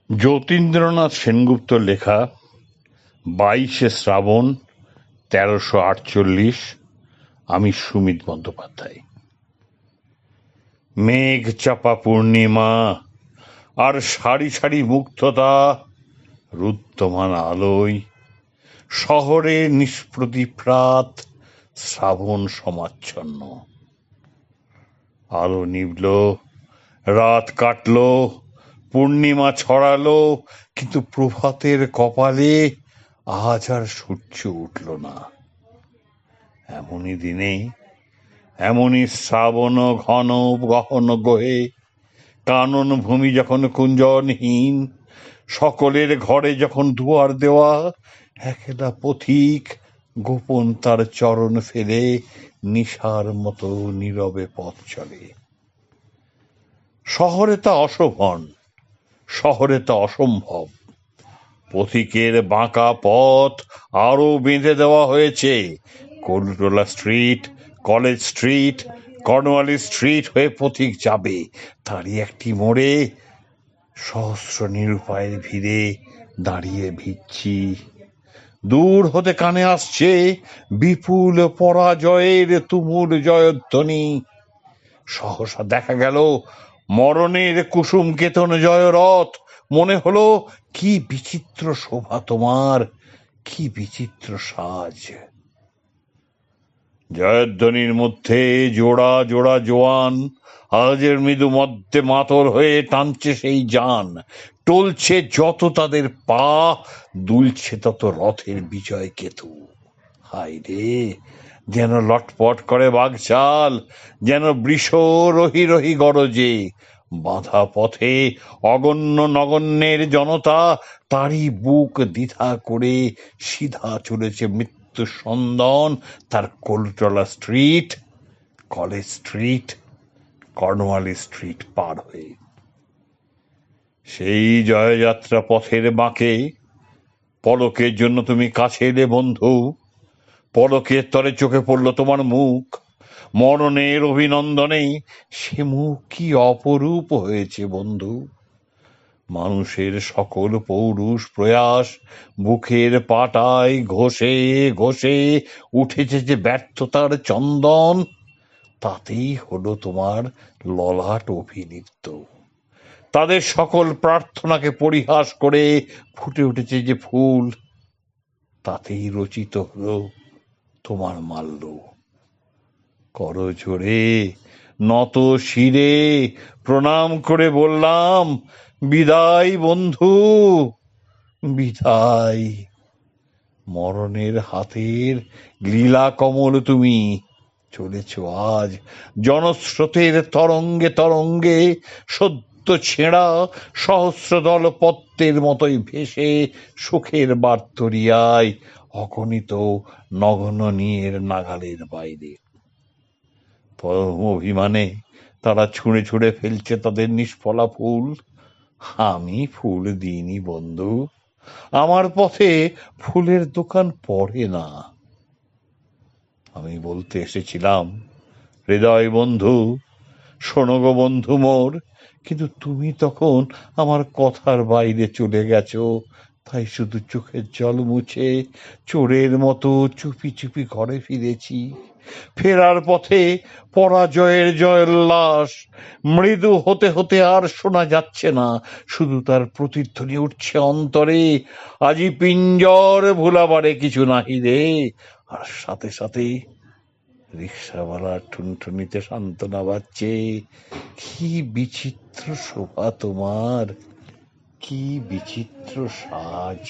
যতীন্দ্রনাথ সেনগুপ্তর লেখা 22শে শ্রাবণ 1348। আমি সুমিত বন্দ্যোপাধ্যায়। মেঘ চাপা পূর্ণিমা আর সারি সারি মুগ্ধতা, রুদ্ধমান আলোয় শহরে নিষ্প্রদীপ রাত, শ্রাবণ সমাচ্ছন্ন। আলো নিভল, রাত কাটল, পূর্ণিমা ছড়ালো, কিন্তু প্রভাতের কপালে আজ আর সূর্য উঠল না। এমনই দিনে, এমনই শ্রাবণ ঘন গহন গোহে, কানন ভূমি যখন কুঞ্জনহীন, সকলের ঘরে যখন দুয়ার দেওয়া, একলা পথিক গোপন তার চরণ ফেলে নিশার মতো নীরবে পথ চলে। শহরে তা অশোভন, শহরে তা অসম্ভব। পথিকের বাঁকা পথ আরো বেঁধে দেওয়া হয়েছে। Kolutola street, college street, Cornwallis street হয়ে পথিক যাবে। তারই একটি মোড়ে সহস্র নিরুপায়ের ভিড়ে দাঁড়িয়ে ভিজছি। দূর হতে কানে আসছে বিপুল পরাজয়ের তুমুল জয়ধ্বনি। সহসা দেখা গেল মরণের কুসুম কেতন জয়রথ। মনে হলো, কি বিচিত্র শোভা তোমার, কি বিচিত্র সাজ। জয়ধ্বনির মধ্যে জোড়া জোড়া জোয়ান আজের মৃদু মধ্যে মাতর হয়ে টানছে সেই যান। টলছে যত তাদের পা, দুলছে তত রথের বিজয় কেতু। হায় রে, যেন লটপট করে বাগচাল, যেন বৃষ রহি রহি গরজে। বাঁধা পথে অগণ্য নগণ্যের জনতা, তারই বুক দ্বিধা করে সিধা চলেছে মৃত্যু সন্দন তার Kolutola street, college street, Cornwallis street পার হয়ে। সেই জয়যাত্রা পথের বাঁকে পলকের জন্য তুমি কাছে এলে বন্ধু। পলকের তরে চোখে পড়ল তোমার মুখ। মরণের অভিনন্দনে সে মুখ কি অপরূপ হয়েছে বন্ধু। মানুষের সকল পৌরুষ প্রয়াস বুকের পাটায় ঘষে ঘষে উঠেছে যে ব্যর্থতার চন্দন, তাতেই হলো তোমার ললাট অভিনৃত্য। তাদের সকল প্রার্থনাকে পরিহাস করে ফুটে উঠেছে যে ফুল, তাতেই রচিত হলো তোমার মাল্য। করজোড়ে নত শিরে প্রণাম করে বললাম, বিদায় বন্ধু, বিদায়। মরণের হাতের লীলা কমল তুমি চলেছ আজ জনস্রোতের তরঙ্গে তরঙ্গে, সদ্য ছেঁড়া সহস্রদল পদ্মের মতোই ভেসে সুখের বার্তরিয়ায় অগণিত নগ্ন নীর নাগালের বাইরে। পরম অভিমানে তারা ছুঁড়ে ছুঁড়ে ফেলছে তাদের নিষ্ফলা ফুল। আমি ফুল দিইনি বন্ধু, আমার পথে ফুলের দোকান পড়ে না। আমি বলতে এসেছিলাম, হৃদয় বন্ধু, শোনো গো বন্ধু মোর, কিন্তু তুমি তখন আমার কথার বাইরে চলে গেছো। তাই শুধু চোখের জল মুছে চোরের মতো চুপি চুপি ঘরে ফিরেছি। ফেরার পথে পরাজয়ের জয়োল্লাস মৃদু হতে হতে আর শোনা যাচ্ছে না, শুধু তার প্রতিধ্বনি উঠছে অন্তরে। আজি পিঞ্জর ভুলাবারে কিছু নাহি রে। আর সাথে সাথে রিক্সাওয়ালার ঠুনঠুনিতে সান্ত্বনা বাজছে, কি বিচিত্র শোভা তোমার, কি বিচিত্র সাজ।